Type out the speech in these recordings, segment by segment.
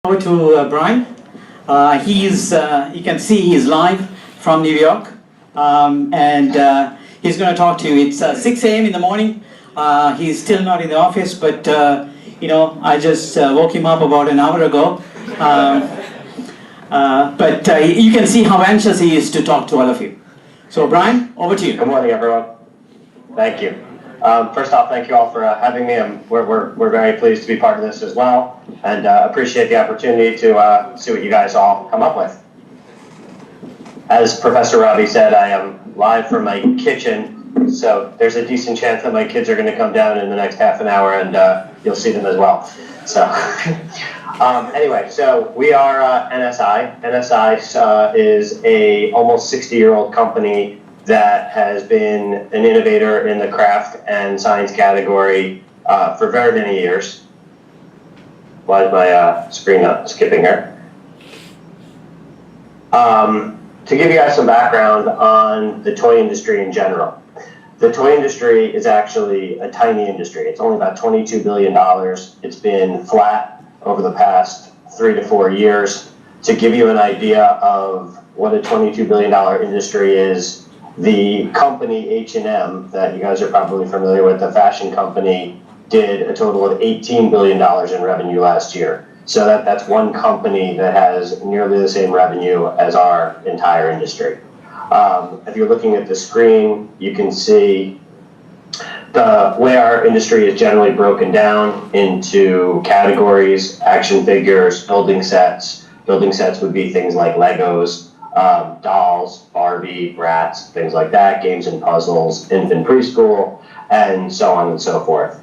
Over to Brian. You can see he's live from New York, and he's going to talk to you. It's 6 a.m. in the morning. He's still not in the office, but I just woke him up about an hour ago. But you can see how anxious he is to talk to all of you. So Brian, over to you. Good morning, everyone. Thank you. First off, thank you all for having me. We're very pleased to be part of this as well, and appreciate the opportunity to see what you guys all come up with. As Professor Ravi said, I am live from my kitchen, so there's a decent chance that my kids are going to come down in the next half an hour, and you'll see them as well. So anyway, so we are NSI. NSI is a almost 60-year-old company that has been an innovator in the craft and science category for very many years. Why is my screen not skipping here? To give you guys some background on the toy industry in general. The toy industry is actually a tiny industry. It's only about $22 billion. It's been flat over the past 3 to 4 years. To give you an idea of what a $22 billion industry is, the company H&M, that you guys are probably familiar with, the fashion company, did a total of $18 billion in revenue last year. So that's one company that has nearly the same revenue as our entire industry. If you're looking at the screen, you can see the way our industry is generally broken down into categories: action figures, building sets. Building sets would be things like Legos, dolls, Barbie, Bratz, things like that, games and puzzles, infant preschool, and so on and so forth.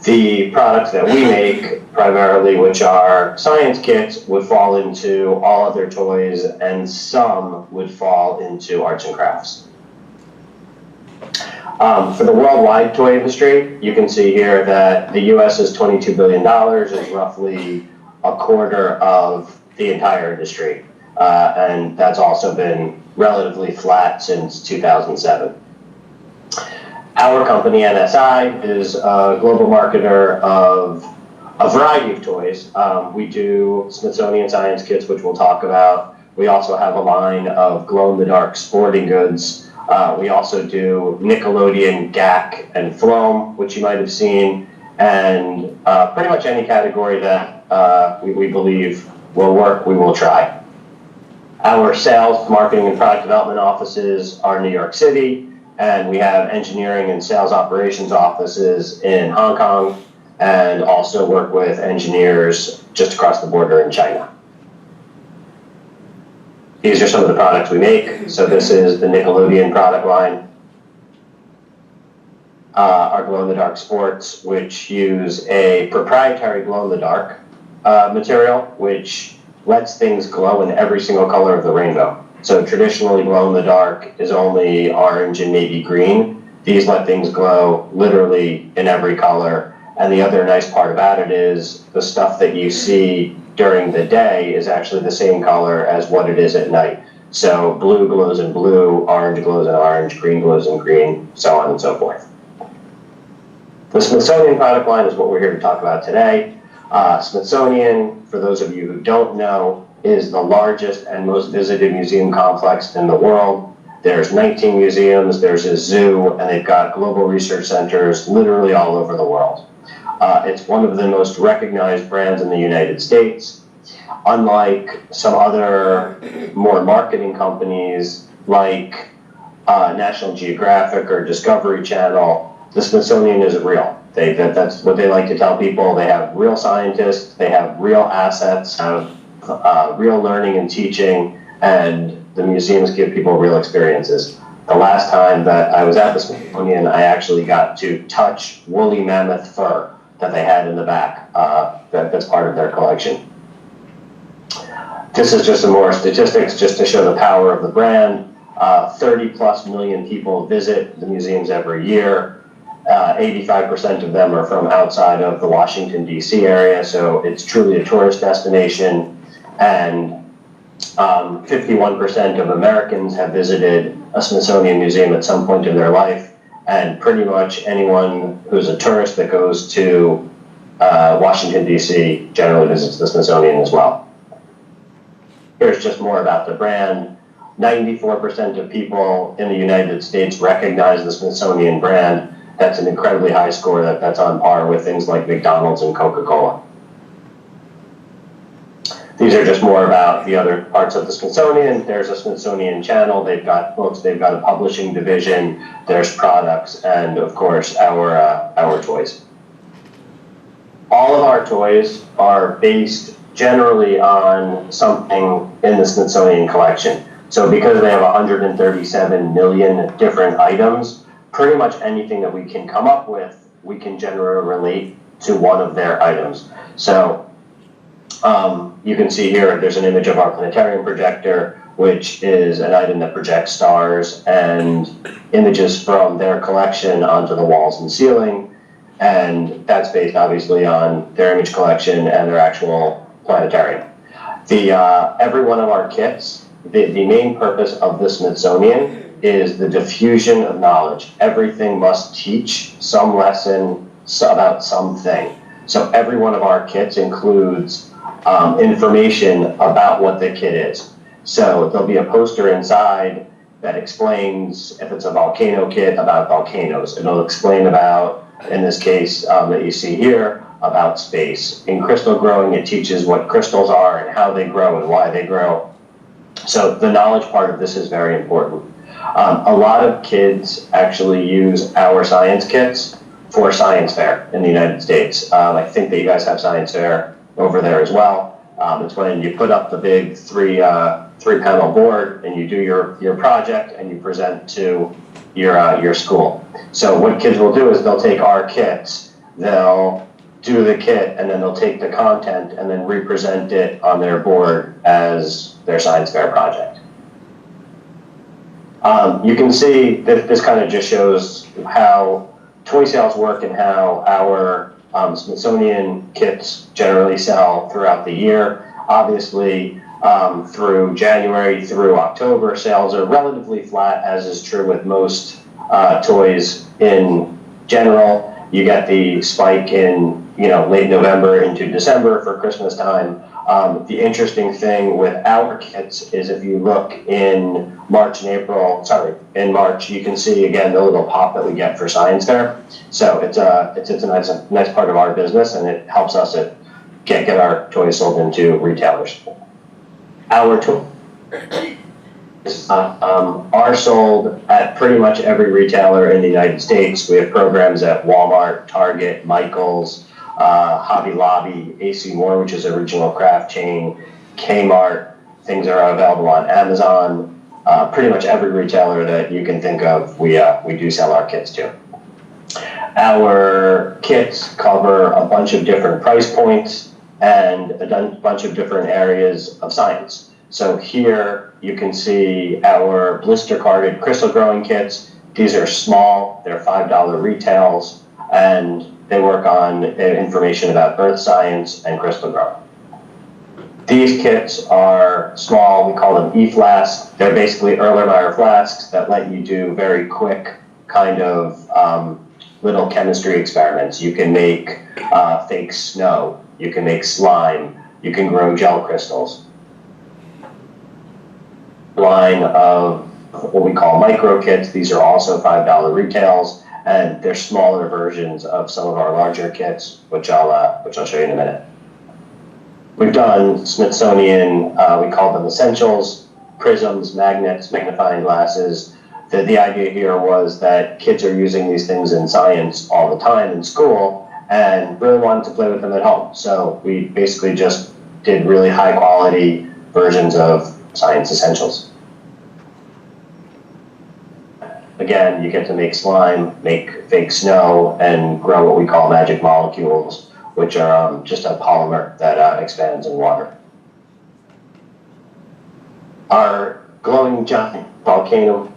The products that we make, primarily, which are science kits, would fall into all other toys, and some would fall into arts and crafts. For the worldwide toy industry, you can see here that the US is $22 billion, is roughly a quarter of the entire industry. And that's also been relatively flat since 2007. Our company, NSI, is a global marketer of a variety of toys. We do Smithsonian science kits, which we'll talk about. We also have a line of glow-in-the-dark sporting goods. We also do Nickelodeon, GAC, and Floam, which you might have seen, and pretty much any category that we believe will work, we will try. Our sales, marketing, and product development offices are New York City, and we have engineering and sales operations offices in Hong Kong, and also work with engineers just across the border in China. These are some of the products we make. So this is the Nickelodeon product line. Our glow-in-the-dark sports, which use a proprietary glow-in-the-dark material, which lets things glow in every single color of the rainbow. So traditionally, glow-in-the-dark is only orange and maybe green. These let things glow literally in every color. And the other nice part about it is the stuff that you see during the day is actually the same color as what it is at night. So blue glows in blue, orange glows in orange, green glows in green, so on and so forth. The Smithsonian product line is what we're here to talk about today. Smithsonian, for those of you who don't know, is the largest and most visited museum complex in the world. There's 19 museums, there's a zoo, and they've got global research centers literally all over the world. It's one of the most recognized brands in the United States. Unlike some other more marketing companies like National Geographic or Discovery Channel, the Smithsonian is real. That's what they like to tell people. They have real scientists, they have real assets, have real learning and teaching, and the museums give people real experiences. The last time that I was at the Smithsonian, I actually got to touch woolly mammoth fur that they had in the back. That's part of their collection. This is just some more statistics just to show the power of the brand. 30+ million people visit the museums every year. 85% of them are from outside of the Washington, D.C. area, so it's truly a tourist destination. And 51% of Americans have visited a Smithsonian museum at some point in their life, and pretty much anyone who's a tourist that goes to Washington, D.C. generally visits the Smithsonian as well. Here's just more about the brand. 94% of people in the United States recognize the Smithsonian brand. That's an incredibly high score that's on par with things like McDonald's and Coca-Cola. These are just more about the other parts of the Smithsonian. There's a Smithsonian channel. They've got books. They've got a publishing division. There's products, and of course our toys. All of our toys are based generally on something in the Smithsonian collection. So because they have 137 million different items, pretty much anything that we can come up with, we can generally relate to one of their items. So you can see here, there's an image of our planetarium projector, which is an item that projects stars and images from their collection onto the walls and ceiling. And that's based obviously on their image collection and their actual planetarium. Every one of our kits, the main purpose of the Smithsonian is the diffusion of knowledge. Everything must teach some lesson about something. So every one of our kits includes information about what the kit is. So there'll be a poster inside that explains, if it's a volcano kit, about volcanoes. It'll explain about, in this case that you see here, about space. In crystal growing, it teaches what crystals are and how they grow and why they grow. So the knowledge part of this is very important. A lot of kids actually use our science kits for science fair in the United States. I think that you guys have science fair over there as well. It's when you put up the big three panel board and you do your project and you present to your school. So what kids will do is they'll take our kits, they'll do the kit, and then they'll take the content and then represent it on their board as their science fair project. You can see that this kind of just shows how toy sales work and how our Smithsonian kits generally sell throughout the year. Obviously, through January through October, sales are relatively flat, as is true with most toys in general. You get the spike in late November into December for Christmas time. The interesting thing with our kits is if you look in March and April, in March, you can see again the little pop that we get for science fair. So it's a nice part of our business, and it helps us get our toys sold into retailers. Our toys are sold at pretty much every retailer in the United States. We have programs at Walmart, Target, Michael's, Hobby Lobby, AC Moore, which is a regional craft chain, Kmart. Things are available on Amazon. Pretty much every retailer that you can think of, we do sell our kits to. Our kits cover a bunch of different price points and a bunch of different areas of science. So here you can see our blister carded crystal growing kits. These are small, they're $5 retails, and they work on information about earth science and crystal growing. These kits are small, we call them e-flasks. They're basically Erlenmeyer flasks that let you do very quick kind of little chemistry experiments. You can make fake snow, you can make slime, you can grow gel crystals. Line of what we call micro kits. These are also $5 retails, and they're smaller versions of some of our larger kits, which I'll show you in a minute. We've done Smithsonian, we call them essentials, prisms, magnets, magnifying glasses. The idea here was that kids are using these things in science all the time in school and really wanted to play with them at home. So we basically just did really high quality versions of science essentials. Again, you get to make slime, make fake snow, and grow what we call magic molecules, which are just a polymer that expands in water. Our glowing giant volcano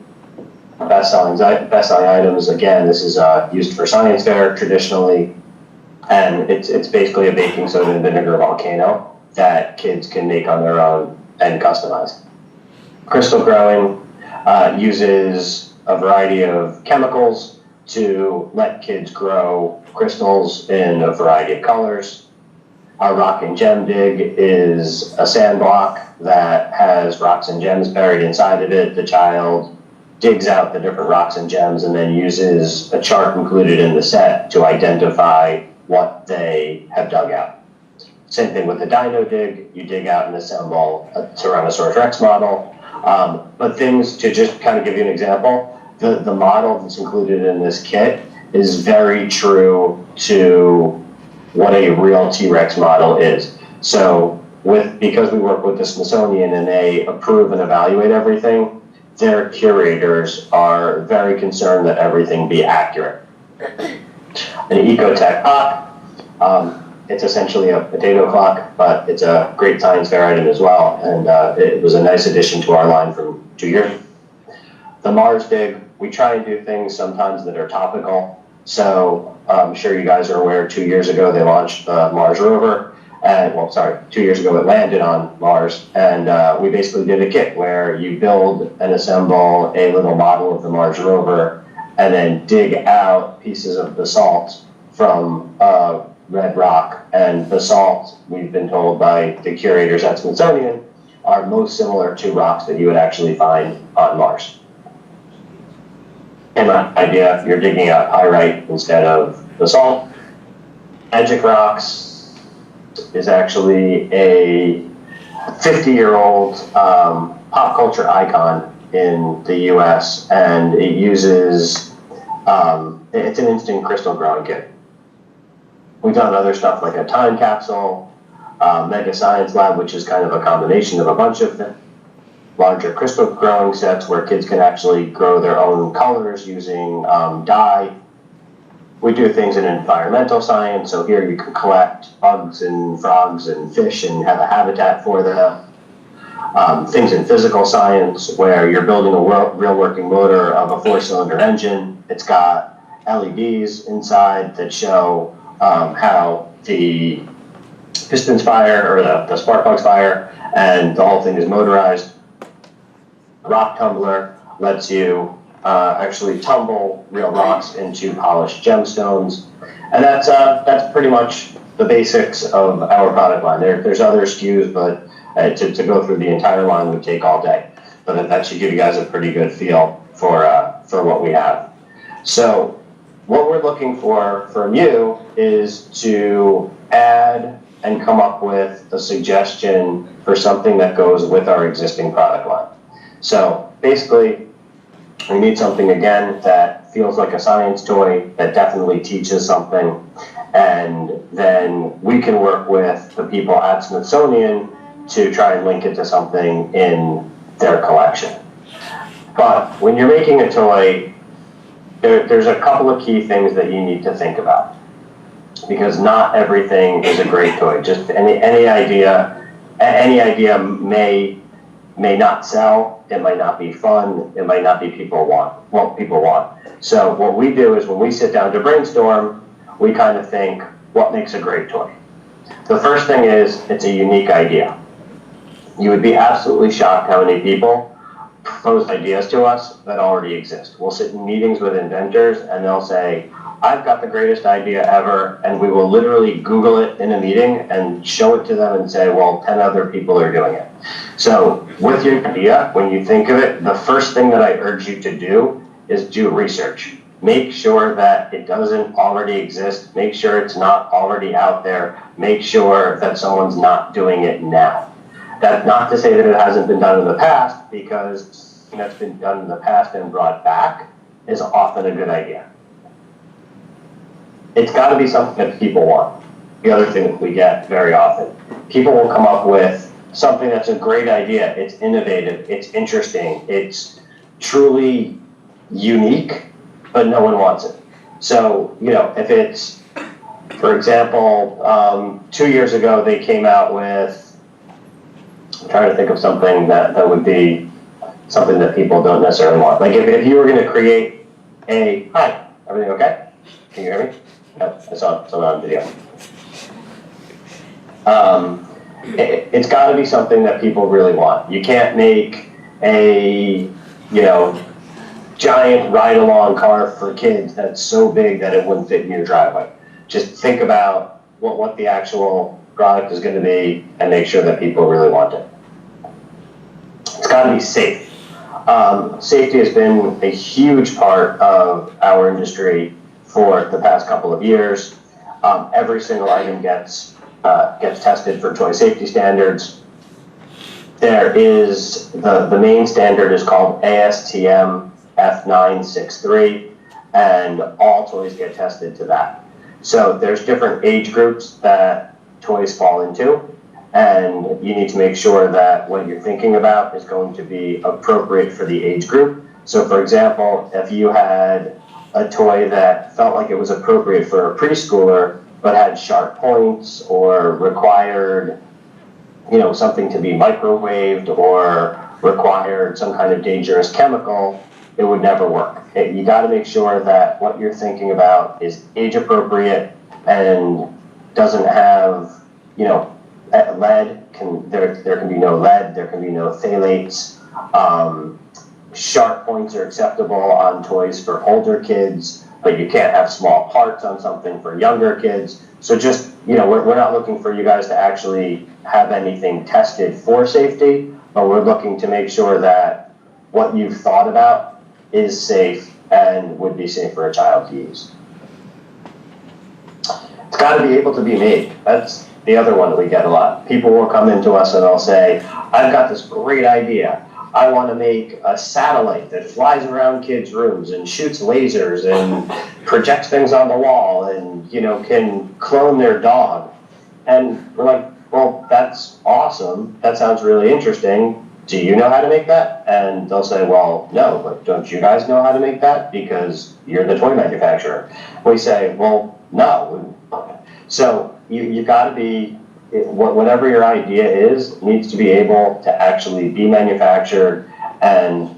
best-selling items, again, this is used for science fair traditionally, and it's basically a baking soda and vinegar volcano that kids can make on their own and customize. Crystal growing uses a variety of chemicals. to let kids grow crystals in a variety of colors. Our rock and gem dig is a sand block that has rocks and gems buried inside of it. The child digs out the different rocks and gems and then uses a chart included in the set to identify what they have dug out. Same thing with the dino dig. You dig out and assemble a Tyrannosaurus Rex model. But things, to just kind of give you an example, the model that's included in this kit is very true to what a real T-Rex model is. So because we work with the Smithsonian and they approve and evaluate everything, their curators are very concerned that everything be accurate. An Ecotech clock, it's essentially a potato clock, but it's a great science fair item as well, and it was a nice addition to our line from 2 years. The Mars dig, we try and do things sometimes that are topical. So I'm sure you guys are aware 2 years ago they launched the Mars rover, and 2 years ago it landed on Mars, and we basically did a kit where you build and assemble a little model of the Mars rover and then dig out pieces of basalt from red rock. And basalt, we've been told by the curators at Smithsonian, are most similar to rocks that you would actually find on Mars. And my idea, you're digging out pyrite instead of basalt. Magic Rocks is actually a 50-year-old pop culture icon in the US, and it uses, it's an instant crystal growing kit. We've done other stuff like a time capsule, Mega Science Lab, which is kind of a combination of a bunch of larger crystal growing sets where kids can actually grow their own colors using dye. We do things in environmental science, so here you can collect bugs and frogs and fish and have a habitat for them. Things in physical science where you're building a real working motor of a 4-cylinder engine. It's got LEDs inside that show how the pistons fire or the spark plugs fire, and the whole thing is motorized. Rock tumbler lets you actually tumble real rocks into polished gemstones, and that's pretty much the basics of our product line. There's other SKUs, but to go through the entire line would take all day. But that should give you guys a pretty good feel for what we have. So what we're looking for from you is to add and come up with a suggestion for something that goes with our existing product line. So basically, we need something, again, that feels like a science toy, that definitely teaches something, and then we can work with the people at Smithsonian to try and link it to something in their collection. But when you're making a toy, there's a couple of key things that you need to think about, because not everything is a great toy. Just any idea may not sell. It might not be fun. It might not be what people want. So what we do is when we sit down to brainstorm, we kind of think, what makes a great toy? The first thing is, it's a unique idea. You would be absolutely shocked how many people propose ideas to us that already exist. We'll sit in meetings with inventors and they'll say, I've got the greatest idea ever, and we will literally Google it in a meeting and show it to them and say, well, 10 other people are doing it. So with your idea, when you think of it, the first thing that I urge you to do is do research. Make sure that it doesn't already exist. Make sure it's not already out there. Make sure that someone's not doing it now. That's not to say that it hasn't been done in the past, because something that's been done in the past and brought back is often a good idea. It's got to be something that people want. The other thing that we get very often, people will come up with something that's a great idea. It's innovative, it's interesting, it's truly unique, but no one wants it. So, if it's, for example, 2 years ago they came out with, I'm trying to think of something that would be something that people don't necessarily want. Like if you were going to create hi, everything okay? Can you hear me? Yep, I saw someone on video. It's got to be something that people really want. You can't make a, giant ride-along car for kids that's so big that it wouldn't fit in your driveway. Just think about what the actual product is going to be and make sure that people really want it. It's got to be safe. Safety has been a huge part of our industry for the past couple of years. Every single item gets tested for toy safety standards. There is, the main standard is called ASTM F963, and all toys get tested to that. So there's different age groups that toys fall into, and you need to make sure that what you're thinking about is going to be appropriate for the age group. So for example, if you had a toy that felt like it was appropriate for a preschooler, but had sharp points or required, something to be microwaved or required some kind of dangerous chemical, it would never work. You got to make sure that what you're thinking about is age appropriate and doesn't have, lead. There can be no lead. There can be no phthalates. Sharp points are acceptable on toys for older kids, but you can't have small parts on something for younger kids. So just, we're not looking for you guys to actually have anything tested for safety, but we're looking to make sure that what you've thought about is safe and would be safe for a child to use. It's got to be able to be made. That's the other one that we get a lot. People will come into us and they'll say, I've got this great idea. I want to make a satellite that flies around kids' rooms and shoots lasers and projects things on the wall and, can clone their dog. And we're like, well, that's awesome. That sounds really interesting. Do you know how to make that? And they'll say, well, no, but don't you guys know how to make that? Because you're the toy manufacturer. We say, well, no. So you've got to be, whatever your idea is, needs to be able to actually be manufactured and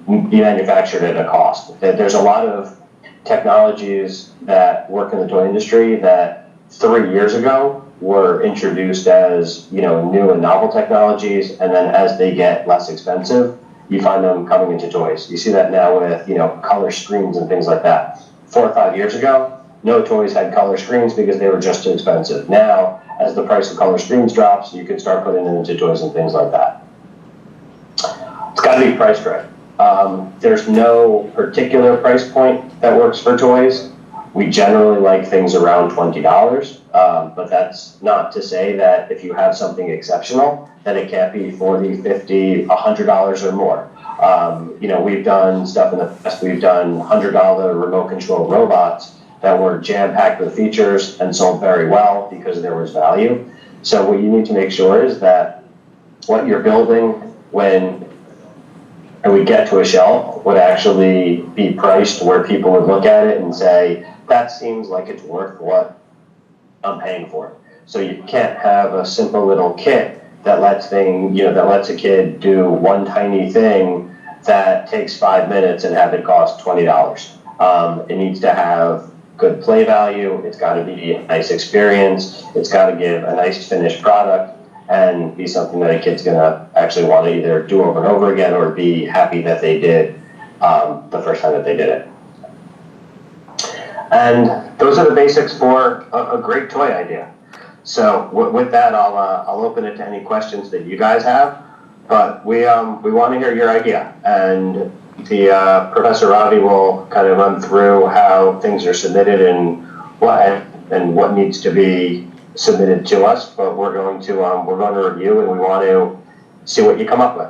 be manufactured at a cost. There's a lot of technologies that work in the toy industry that 3 years ago were introduced as, new and novel technologies, and then as they get less expensive, you find them coming into toys. You see that now with, color screens and things like that. 4 or 5 years ago, no toys had color screens because they were just too expensive. Now, as the price of color screens drops, you can start putting them into toys and things like that. It's got to be priced right. There's no particular price point that works for toys. We generally like things around $20, but that's not to say that if you have something exceptional, that it can't be $40, $50, $100 or more. We've done stuff in the past. We've done $100 remote control robots that were jam-packed with features and sold very well because there was value. So what you need to make sure is that what you're building when we get to a shelf would actually be priced where people would look at it and say, that seems like it's worth what I'm paying for. So you can't have a simple little kit that lets a kid do one tiny thing that takes 5 minutes and have it cost $20. It needs to have good play value. It's got to be a nice experience. It's got to give a nice finished product and be something that a kid's going to actually want to either do over and over again or be happy that they did the first time that they did it. And those are the basics for a great toy idea. So with that, I'll open it to any questions that you guys have. But we want to hear your idea, and the Professor Ravi will kind of run through how things are submitted and what needs to be submitted to us. But we're going to review, and we want to see what you come up with.